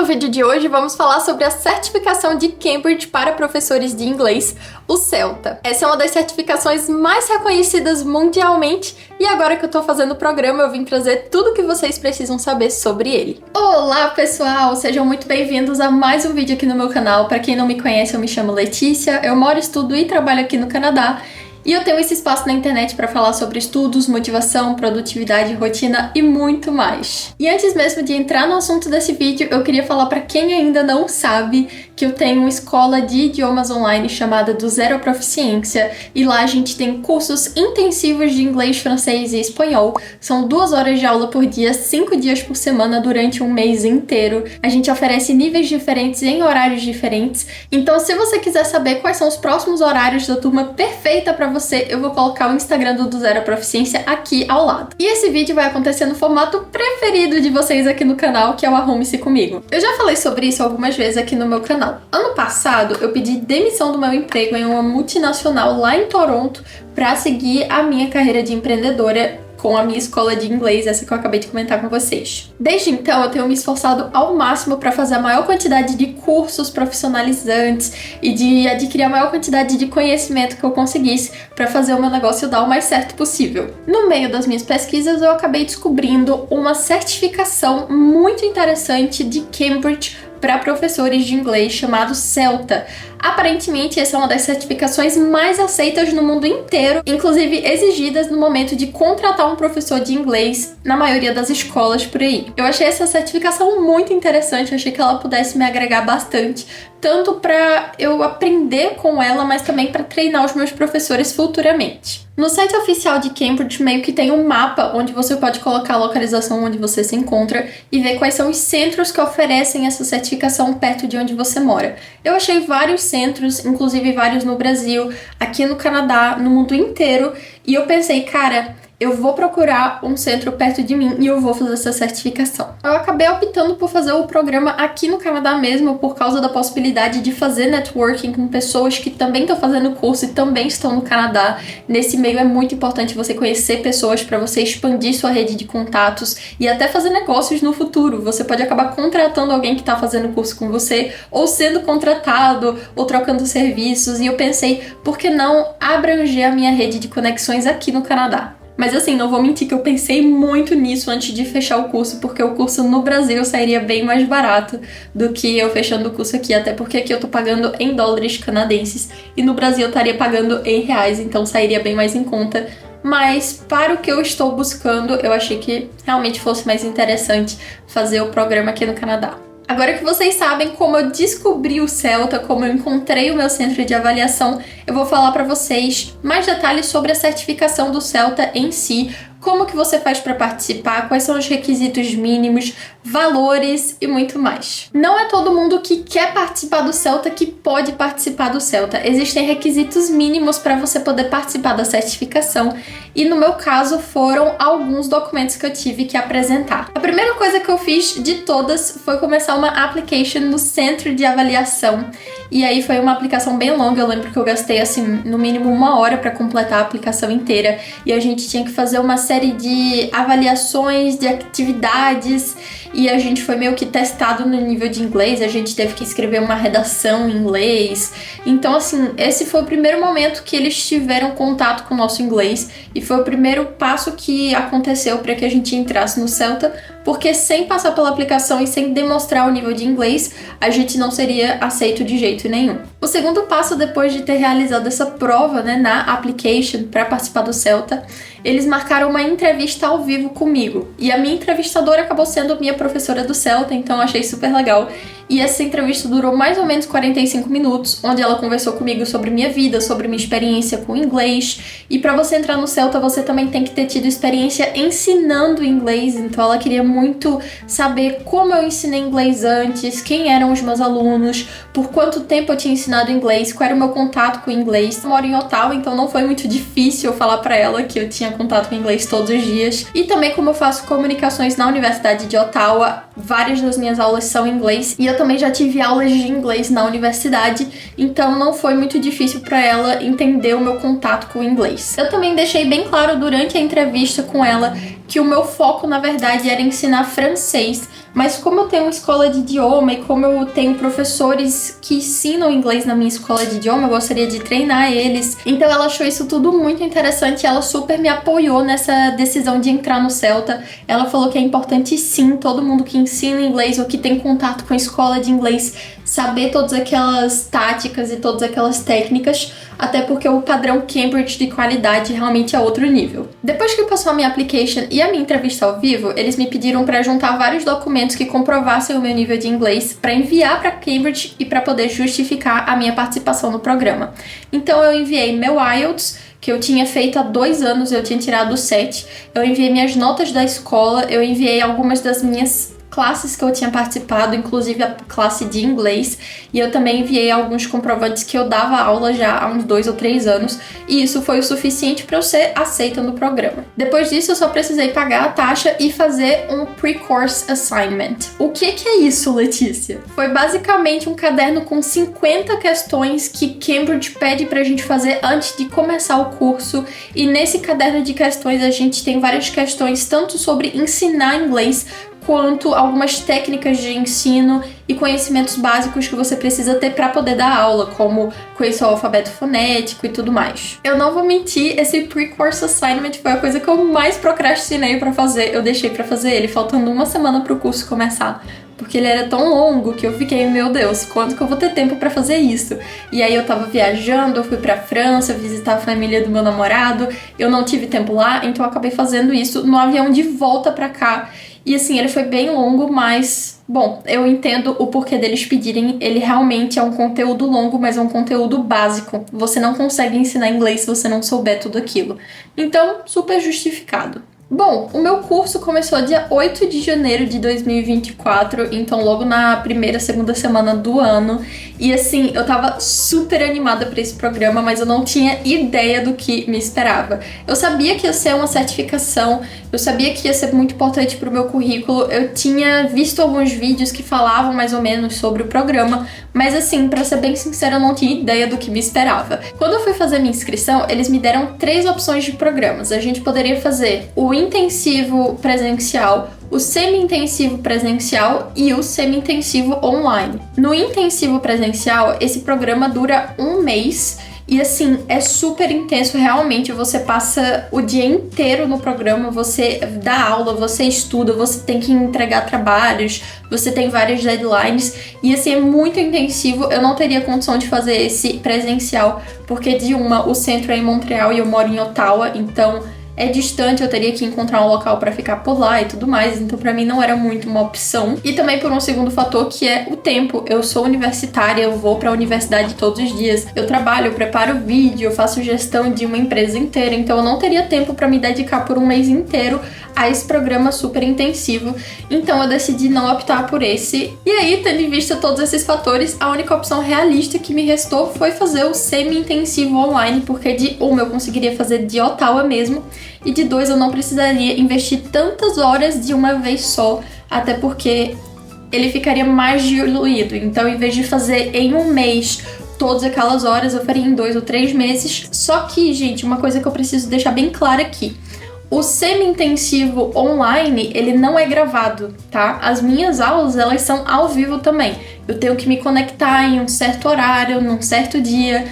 no vídeo de hoje vamos falar sobre a certificação de Cambridge para professores de inglês, o CELTA. Essa é uma das certificações mais reconhecidas mundialmente e agora que eu tô fazendo o programa eu vim trazer tudo o que vocês precisam saber sobre ele. Olá pessoal, sejam muito bem-vindos a mais um vídeo aqui no meu canal. Para quem não me conhece, eu me chamo Letícia, eu moro, estudo e trabalho aqui no Canadá. E eu tenho esse espaço na internet para falar sobre estudos, motivação, produtividade, rotina e muito mais. E antes mesmo de entrar no assunto desse vídeo, eu queria falar para quem ainda não sabe que eu tenho uma escola de idiomas online chamada Do Zero à Proficiência e lá a gente tem cursos intensivos de inglês, francês e espanhol. São 2 horas de aula por dia, 5 dias por semana durante um mês inteiro. A gente oferece níveis diferentes em horários diferentes. Então, se você quiser saber quais são os próximos horários da turma perfeita para você, eu vou colocar o Instagram do Zero à Proficiência aqui ao lado. E esse vídeo vai acontecer no formato preferido de vocês aqui no canal, que é o Arrume-se Comigo. Eu já falei sobre isso algumas vezes aqui no meu canal. Ano passado, eu pedi demissão do meu emprego em uma multinacional lá em Toronto para seguir a minha carreira de empreendedora com a minha escola de inglês, essa que eu acabei de comentar com vocês. Desde então, eu tenho me esforçado ao máximo para fazer a maior quantidade de cursos profissionalizantes e de adquirir a maior quantidade de conhecimento que eu conseguisse para fazer o meu negócio dar o mais certo possível. No meio das minhas pesquisas, eu acabei descobrindo uma certificação muito interessante de Cambridge para professores de inglês chamado CELTA. Aparentemente, essa é uma das certificações mais aceitas no mundo inteiro, inclusive exigidas no momento de contratar um professor de inglês na maioria das escolas por aí. Eu achei essa certificação muito interessante, achei que ela pudesse me agregar bastante, tanto para eu aprender com ela, mas também para treinar os meus professores futuramente. No site oficial de Cambridge meio que tem um mapa onde você pode colocar a localização onde você se encontra e ver quais são os centros que oferecem essa certificação perto de onde você mora. Eu achei vários centros, inclusive vários no Brasil, aqui no Canadá, no mundo inteiro, e eu pensei, cara, eu vou procurar um centro perto de mim e eu vou fazer essa certificação. Eu acabei optando por fazer o programa aqui no Canadá mesmo por causa da possibilidade de fazer networking com pessoas que também estão fazendo o curso e também estão no Canadá. Nesse meio é muito importante você conhecer pessoas para você expandir sua rede de contatos e até fazer negócios no futuro. Você pode acabar contratando alguém que está fazendo o curso com você ou sendo contratado ou trocando serviços. E eu pensei, por que não abranger a minha rede de conexões aqui no Canadá? Mas assim, não vou mentir que eu pensei muito nisso antes de fechar o curso, porque o curso no Brasil sairia bem mais barato do que eu fechando o curso aqui, até porque aqui eu tô pagando em dólares canadenses e no Brasil eu estaria pagando em reais, então sairia bem mais em conta. Mas para o que eu estou buscando, eu achei que realmente fosse mais interessante fazer o programa aqui no Canadá. Agora que vocês sabem como eu descobri o CELTA, como eu encontrei o meu centro de avaliação, eu vou falar para vocês mais detalhes sobre a certificação do CELTA em si, como que você faz para participar, quais são os requisitos mínimos, valores e muito mais. Não é todo mundo que quer participar do CELTA que pode participar do CELTA. Existem requisitos mínimos para você poder participar da certificação e no meu caso foram alguns documentos que eu tive que apresentar. A primeira coisa que eu fiz de todas foi começar uma application no centro de avaliação e aí foi uma aplicação bem longa, eu lembro que eu gastei assim no mínimo 1 hora para completar a aplicação inteira e a gente tinha que fazer uma série de avaliações, de atividades e a gente foi meio que testado no nível de inglês, a gente teve que escrever uma redação em inglês. Então assim, esse foi o primeiro momento que eles tiveram contato com o nosso inglês e foi o primeiro passo que aconteceu para que a gente entrasse no CELTA, porque sem passar pela aplicação e sem demonstrar o nível de inglês, a gente não seria aceito de jeito nenhum. O segundo passo, depois de ter realizado essa prova, né, na application para participar do CELTA, eles marcaram uma entrevista ao vivo comigo. E a minha entrevistadora acabou sendo minha professora do CELTA, então eu achei super legal. E essa entrevista durou mais ou menos 45 minutos, onde ela conversou comigo sobre minha vida, sobre minha experiência com inglês. E para você entrar no CELTA, você também tem que ter tido experiência ensinando inglês. Então ela queria muito saber como eu ensinei inglês antes, quem eram os meus alunos, por quanto tempo eu tinha ensinado inglês, qual era o meu contato com o inglês. Eu moro em Ottawa, então não foi muito difícil eu falar para ela que eu tinha contato com inglês todos os dias. E também como eu faço comunicações na Universidade de Ottawa, várias das minhas aulas são em inglês. E eu também já tive aulas de inglês na universidade, então não foi muito difícil para ela entender o meu contato com o inglês. Eu também deixei bem claro durante a entrevista com ela que o meu foco, na verdade, era ensinar francês, mas como eu tenho uma escola de idioma e como eu tenho professores que ensinam inglês na minha escola de idioma, eu gostaria de treinar eles. Então ela achou isso tudo muito interessante e ela super me apoiou nessa decisão de entrar no Celta. Ela falou que é importante sim, todo mundo que ensina inglês ou que tem contato com a escola de inglês saber todas aquelas táticas e todas aquelas técnicas, até porque o padrão Cambridge de qualidade realmente é outro nível. Depois que passou a minha application e a minha entrevista ao vivo, eles me pediram para juntar vários documentos que comprovassem o meu nível de inglês para enviar para Cambridge e para poder justificar a minha participação no programa. Então eu enviei meu IELTS, que eu tinha feito há 2 anos, eu tinha tirado 7. Eu enviei minhas notas da escola, eu enviei algumas das minhas classes que eu tinha participado, inclusive a classe de inglês, e eu também enviei alguns comprovantes que eu dava aula já há uns 2 ou 3 anos, e isso foi o suficiente para eu ser aceita no programa. Depois disso, eu só precisei pagar a taxa e fazer um pre-course assignment. O que é isso, Letícia? Foi basicamente um caderno com 50 questões que Cambridge pede pra gente fazer antes de começar o curso, e nesse caderno de questões a gente tem várias questões tanto sobre ensinar inglês, quanto algumas técnicas de ensino e conhecimentos básicos que você precisa ter para poder dar aula, como conhecer o alfabeto fonético e tudo mais. Eu não vou mentir, esse pre-course assignment foi a coisa que eu mais procrastinei para fazer. Eu deixei para fazer ele faltando 1 semana para o curso começar, porque ele era tão longo que eu fiquei, meu Deus, quando que eu vou ter tempo pra fazer isso? E aí eu tava viajando, eu fui pra França visitar a família do meu namorado, eu não tive tempo lá, então eu acabei fazendo isso no avião de volta pra cá. E assim, ele foi bem longo, mas, bom, eu entendo o porquê deles pedirem. Ele realmente é um conteúdo longo, mas é um conteúdo básico. Você não consegue ensinar inglês se você não souber tudo aquilo. Então, super justificado. Bom, o meu curso começou dia 8 de janeiro de 2024, então logo na primeira, segunda semana do ano. E assim, eu tava super animada pra esse programa, mas eu não tinha ideia do que me esperava. Eu sabia que ia ser uma certificação, eu sabia que ia ser muito importante pro meu currículo, eu tinha visto alguns vídeos que falavam mais ou menos sobre o programa, mas assim, pra ser bem sincera, eu não tinha ideia do que me esperava. Quando eu fui fazer minha inscrição, eles me deram 3 opções de programas. A gente poderia fazer o intensivo presencial, o semi-intensivo presencial e o semi-intensivo online. No intensivo presencial, esse programa dura 1 mês e assim, é super intenso, realmente. Você passa o dia inteiro no programa, você dá aula, você estuda, você tem que entregar trabalhos, você tem várias deadlines e assim, é muito intensivo. Eu não teria condição de fazer esse presencial, porque o centro é em Montreal e eu moro em Ottawa, então é distante, eu teria que encontrar um local pra ficar por lá e tudo mais, então pra mim não era muito uma opção. E também por um segundo fator, que é o tempo. Eu sou universitária, eu vou pra universidade todos os dias, eu trabalho, eu preparo vídeo, eu faço gestão de uma empresa inteira, então eu não teria tempo pra me dedicar por 1 mês inteiro a esse programa super intensivo. Então eu decidi não optar por esse. E aí, tendo em vista todos esses fatores, a única opção realista que me restou foi fazer o semi-intensivo online, porque de 1 eu conseguiria fazer de Ottawa mesmo, e de 2 eu não precisaria investir tantas horas de uma vez só, até porque ele ficaria mais diluído. Então, em vez de fazer em 1 mês todas aquelas horas, eu faria em 2 ou 3 meses. Só que, gente, uma coisa que eu preciso deixar bem clara aqui: o semi-intensivo online, ele não é gravado, tá? As minhas aulas, elas são ao vivo também. Eu tenho que me conectar em um certo horário, num certo dia,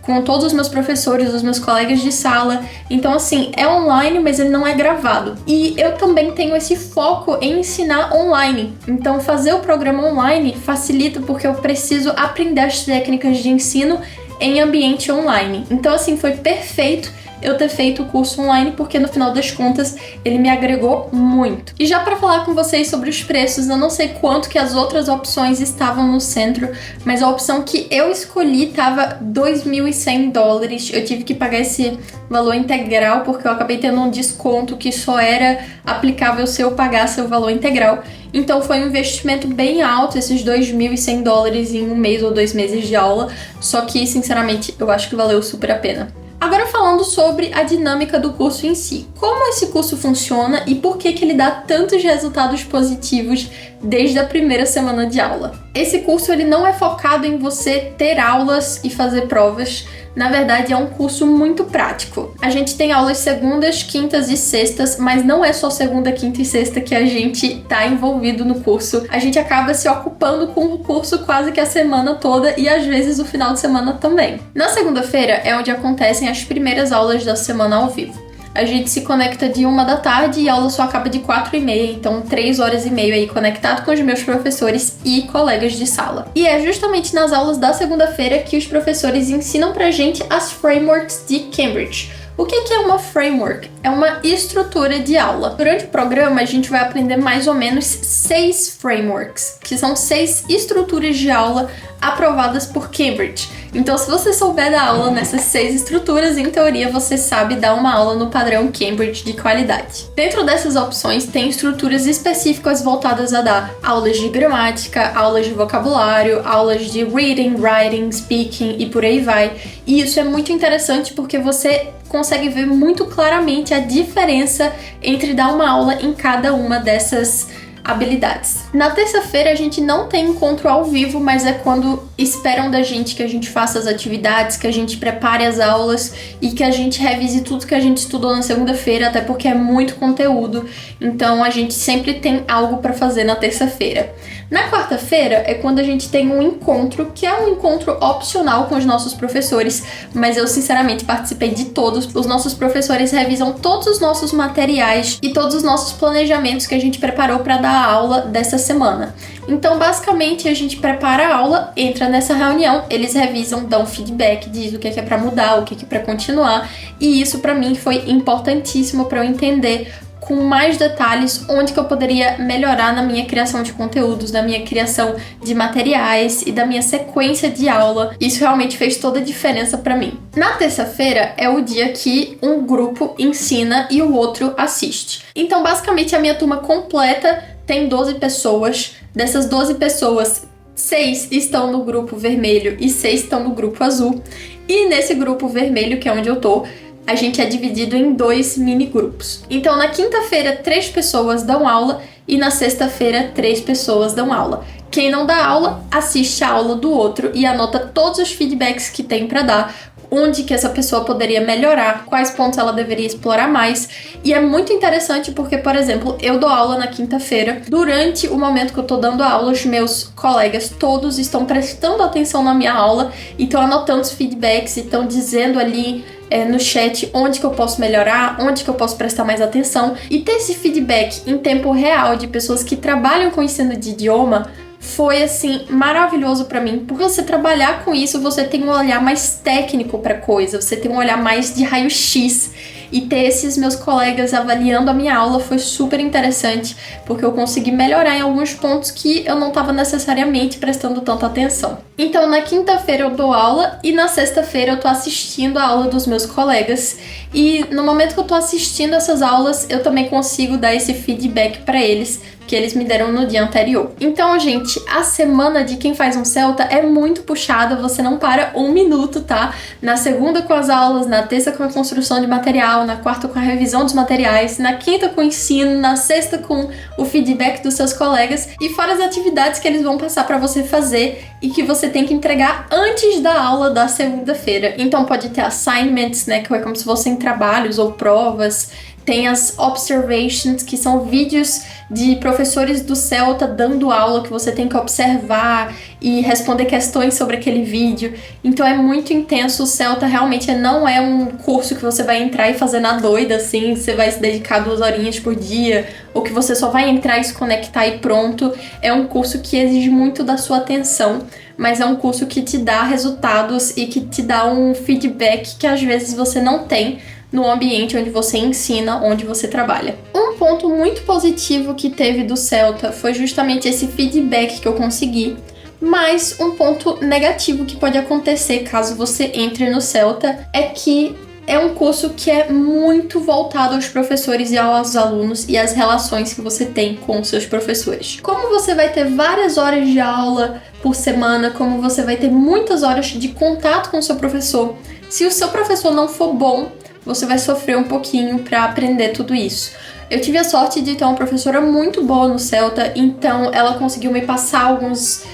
com todos os meus professores, os meus colegas de sala. Então, assim, é online, mas ele não é gravado. E eu também tenho esse foco em ensinar online. Então, fazer o programa online facilita, porque eu preciso aprender as técnicas de ensino em ambiente online. Então, assim, foi perfeito eu ter feito o curso online, porque no final das contas ele me agregou muito. E já para falar com vocês sobre os preços, eu não sei quanto que as outras opções estavam no centro, mas a opção que eu escolhi tava $2.100. Eu tive que pagar esse valor integral, porque eu acabei tendo um desconto que só era aplicável se eu pagasse o valor integral. Então foi um investimento bem alto, esses $2.100 em 1 mês ou 2 meses de aula, só que sinceramente eu acho que valeu super a pena. Agora falando sobre a dinâmica do curso em si. Como esse curso funciona e por que ele dá tantos resultados positivos desde a primeira semana de aula. Esse curso ele não é focado em você ter aulas e fazer provas. Na verdade, é um curso muito prático. A gente tem aulas segundas, quintas e sextas, mas não é só segunda, quinta e sexta que a gente tá envolvido no curso. A gente acaba se ocupando com o curso quase que a semana toda e às vezes o final de semana também. Na segunda-feira é onde acontecem as primeiras aulas da semana ao vivo. A gente se conecta de 1 da tarde e a aula só acaba de 4h30, então 3 horas e meia aí conectado com os meus professores e colegas de sala. E é justamente nas aulas da segunda-feira que os professores ensinam pra gente as frameworks de Cambridge. O que é uma framework? É uma estrutura de aula. Durante o programa, a gente vai aprender mais ou menos 6 frameworks, que são 6 estruturas de aula aprovadas por Cambridge. Então, se você souber dar aula nessas 6 estruturas, em teoria você sabe dar uma aula no padrão Cambridge de qualidade. Dentro dessas opções, tem estruturas específicas voltadas a dar aulas de gramática, aulas de vocabulário, aulas de reading, writing, speaking e por aí vai. E isso é muito interessante porque você consegue ver muito claramente a diferença entre dar uma aula em cada uma dessas habilidades. Na terça-feira a gente não tem encontro ao vivo, mas é quando esperam da gente que a gente faça as atividades, que a gente prepare as aulas e que a gente revise tudo que a gente estudou na segunda-feira, até porque é muito conteúdo, então a gente sempre tem algo para fazer na terça-feira. Na quarta-feira é quando a gente tem um encontro, que é um encontro opcional com os nossos professores, mas eu sinceramente participei de todos. Os nossos professores revisam todos os nossos materiais e todos os nossos planejamentos que a gente preparou para dar a aula dessa semana. Então, basicamente, a gente prepara a aula, entra nessa reunião, eles revisam, dão feedback, diz o que é para mudar, o que é para continuar, e isso para mim foi importantíssimo para eu entender com mais detalhes onde que eu poderia melhorar na minha criação de conteúdos, na minha criação de materiais e da minha sequência de aula. Isso realmente fez toda a diferença para mim. Na terça-feira é o dia que um grupo ensina e o outro assiste. Então, basicamente, a minha turma completa tem 12 pessoas. Dessas 12 pessoas, 6 estão no grupo vermelho e 6 estão no grupo azul. E nesse grupo vermelho, que é onde eu tô, a gente é dividido em 2 mini grupos. Então, na quinta-feira, 3 pessoas dão aula e na sexta-feira, 3 pessoas dão aula. Quem não dá aula, assiste a aula do outro e anota todos os feedbacks que tem para dar, onde que essa pessoa poderia melhorar, quais pontos ela deveria explorar mais. E é muito interessante porque, por exemplo, eu dou aula na quinta-feira. Durante o momento que eu tô dando aula, os meus colegas todos estão prestando atenção na minha aula e estão anotando os feedbacks e estão dizendo ali no chat onde que eu posso melhorar, onde que eu posso prestar mais atenção. E ter esse feedback em tempo real de pessoas que trabalham com ensino de idioma foi, assim, maravilhoso pra mim. Por você trabalhar com isso, você tem um olhar mais técnico pra coisa, você tem um olhar mais de raio-x. E ter esses meus colegas avaliando a minha aula foi super interessante, porque eu consegui melhorar em alguns pontos que eu não estava necessariamente prestando tanta atenção. Então, na quinta-feira eu dou aula e na sexta-feira eu tô assistindo a aula dos meus colegas. E no momento que eu tô assistindo essas aulas, eu também consigo dar esse feedback pra eles, que eles me deram no dia anterior. Então, gente, a semana de Quem Faz um Celta é muito puxada, você não para um minuto, tá? Na segunda com as aulas, na terça com a construção de material, na quarta com a revisão dos materiais, na quinta com o ensino, na sexta com o feedback dos seus colegas e fora as atividades que eles vão passar para você fazer e que você tem que entregar antes da aula da segunda-feira. Então pode ter assignments, né, que é como se fossem trabalhos ou provas. Tem as observations, que são vídeos de professores do Celta dando aula que você tem que observar e responder questões sobre aquele vídeo. Então é muito intenso. O Celta realmente não é um curso que você vai entrar e fazer na doida, assim, você vai se dedicar 2 horinhas por dia, ou que você só vai entrar e se conectar e pronto. É um curso que exige muito da sua atenção, mas é um curso que te dá resultados e que te dá um feedback que às vezes você não tem no ambiente onde você ensina, onde você trabalha. Um ponto muito positivo que teve do Celta foi justamente esse feedback que eu consegui, mas um ponto negativo que pode acontecer caso você entre no Celta é que é um curso que é muito voltado aos professores e aos alunos e às relações que você tem com os seus professores. Como você vai ter várias horas de aula por semana, como você vai ter muitas horas de contato com o seu professor, se o seu professor não for bom, você vai sofrer um pouquinho para aprender tudo isso. Eu tive a sorte de ter uma professora muito boa no Celta, então ela conseguiu me passar algumas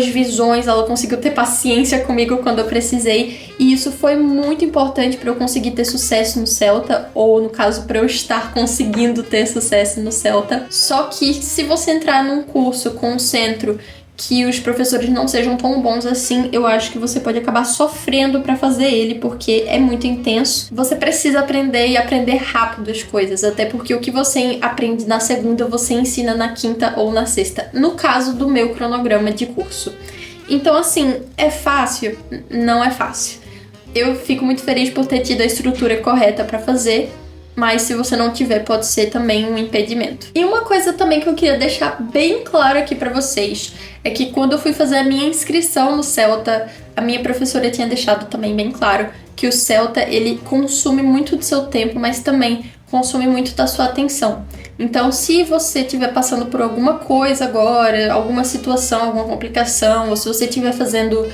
visões, ela conseguiu ter paciência comigo quando eu precisei, e isso foi muito importante para eu conseguir ter sucesso no Celta, ou no caso, para eu estar conseguindo ter sucesso no Celta. Só que se você entrar num curso com um centro que os professores não sejam tão bons assim, eu acho que você pode acabar sofrendo para fazer ele, porque é muito intenso. Você precisa aprender e aprender rápido as coisas, até porque o que você aprende na segunda, você ensina na quinta ou na sexta, no caso do meu cronograma de curso. Então, assim, é fácil? Não é fácil. Eu fico muito feliz por ter tido a estrutura correta para fazer, mas se você não tiver, pode ser também um impedimento. E uma coisa também que eu queria deixar bem claro aqui pra vocês é que quando eu fui fazer a minha inscrição no Celta, a minha professora tinha deixado também bem claro que o Celta, ele consome muito do seu tempo, mas também consome muito da sua atenção. Então, se você estiver passando por alguma coisa agora, alguma situação, alguma complicação, ou se você estiver fazendo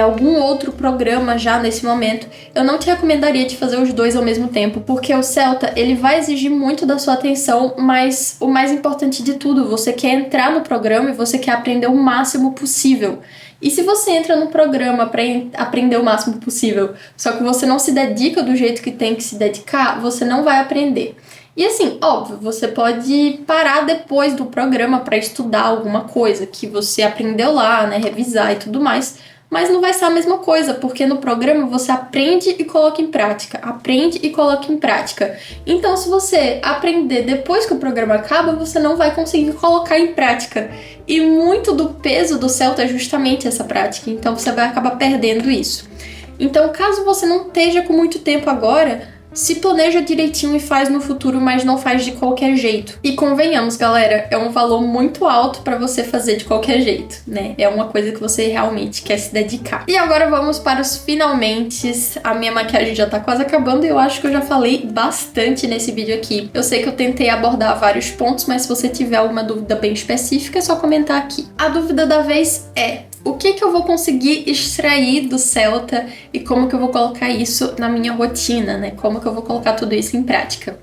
algum outro programa já nesse momento, eu não te recomendaria de fazer os dois ao mesmo tempo, porque o Celta, ele vai exigir muito da sua atenção, mas o mais importante de tudo, você quer entrar no programa e você quer aprender o máximo possível. E se você entra no programa para aprender o máximo possível, só que você não se dedica do jeito que tem que se dedicar, você não vai aprender. E assim, óbvio, você pode parar depois do programa para estudar alguma coisa que você aprendeu lá, né, revisar e tudo mais, mas não vai ser a mesma coisa, porque no programa você aprende e coloca em prática, aprende e coloca em prática. Então, se você aprender depois que o programa acaba, você não vai conseguir colocar em prática. E muito do peso do Celta é justamente essa prática, então você vai acabar perdendo isso. Então, caso você não esteja com muito tempo agora, se planeja direitinho e faz no futuro, mas não faz de qualquer jeito. E convenhamos, galera, é um valor muito alto pra você fazer de qualquer jeito, né? É uma coisa que você realmente quer se dedicar. E agora vamos para os finalmentes. A minha maquiagem já tá quase acabando e eu acho que eu já falei bastante nesse vídeo aqui. Eu sei que eu tentei abordar vários pontos, mas se você tiver alguma dúvida bem específica, é só comentar aqui. A dúvida da vez é: o que eu vou conseguir extrair do Celta e como que eu vou colocar isso na minha rotina, né? Como que eu vou colocar tudo isso em prática?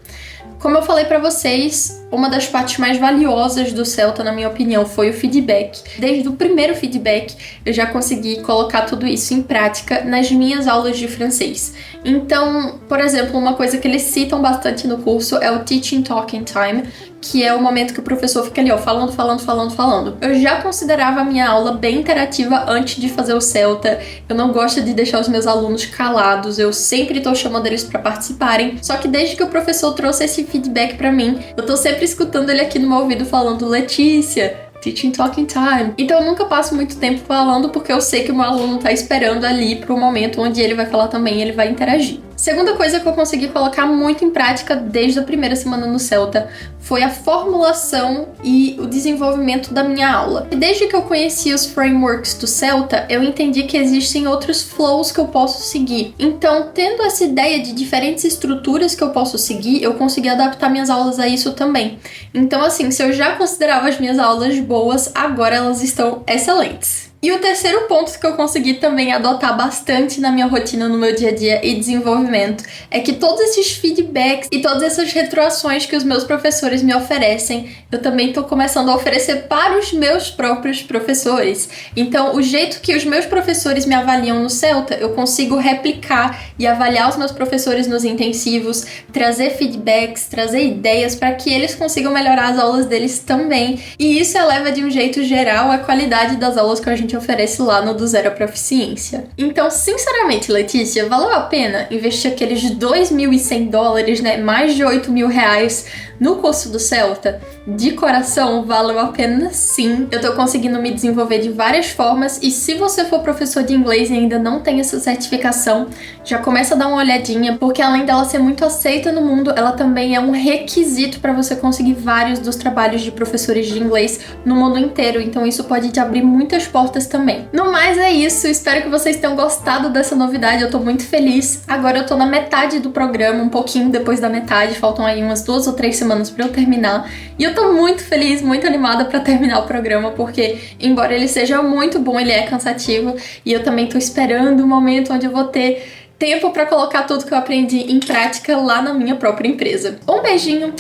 Como eu falei pra vocês, uma das partes mais valiosas do Celta, na minha opinião, foi o feedback. Desde o primeiro feedback, eu já consegui colocar tudo isso em prática nas minhas aulas de francês. Então, por exemplo, uma coisa que eles citam bastante no curso é o Teaching Talking Time, que é o momento que o professor fica ali, ó, falando. Eu já considerava a minha aula bem interativa antes de fazer o Celta. Eu não gosto de deixar os meus alunos calados, eu sempre tô chamando eles pra participarem. Só que desde que o professor trouxe esse feedback pra mim, eu tô sempre escutando ele aqui no meu ouvido falando: Letícia, Teaching Talking Time. Então eu nunca passo muito tempo falando, porque eu sei que o meu aluno tá esperando ali pro momento onde ele vai falar também, ele vai interagir. Segunda coisa que eu consegui colocar muito em prática desde a primeira semana no Celta foi a formulação e o desenvolvimento da minha aula. E desde que eu conheci os frameworks do Celta, eu entendi que existem outros flows que eu posso seguir. Então, tendo essa ideia de diferentes estruturas que eu posso seguir, eu consegui adaptar minhas aulas a isso também. Então, assim, se eu já considerava as minhas aulas boas, agora elas estão excelentes. E o terceiro ponto que eu consegui também adotar bastante na minha rotina, no meu dia a dia e desenvolvimento, é que todos esses feedbacks e todas essas retroações que os meus professores me oferecem, eu também tô começando a oferecer para os meus próprios professores. Então, o jeito que os meus professores me avaliam no Celta, eu consigo replicar e avaliar os meus professores nos intensivos, trazer feedbacks, trazer ideias para que eles consigam melhorar as aulas deles também. E isso eleva de um jeito geral a qualidade das aulas que a gente oferece lá no Do Zero à Proficiência. Então, sinceramente, Letícia, valeu a pena investir aqueles $2.100, né, mais de R$8.000 no curso do Celta? De coração, valeu a pena sim. Eu tô conseguindo me desenvolver de várias formas, e se você for professor de inglês e ainda não tem essa certificação, já começa a dar uma olhadinha, porque além dela ser muito aceita no mundo, ela também é um requisito para você conseguir vários dos trabalhos de professores de inglês no mundo inteiro, então isso pode te abrir muitas portas também. No mais é isso, espero que vocês tenham gostado dessa novidade, eu tô muito feliz. Agora eu tô na metade do programa, um pouquinho depois da metade, faltam aí umas 2 ou 3 semanas pra eu terminar, e eu tô muito feliz, muito animada pra terminar o programa, porque embora ele seja muito bom, ele é cansativo, e eu também tô esperando o momento onde eu vou ter tempo pra colocar tudo que eu aprendi em prática lá na minha própria empresa. Um beijinho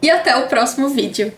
e até o próximo vídeo.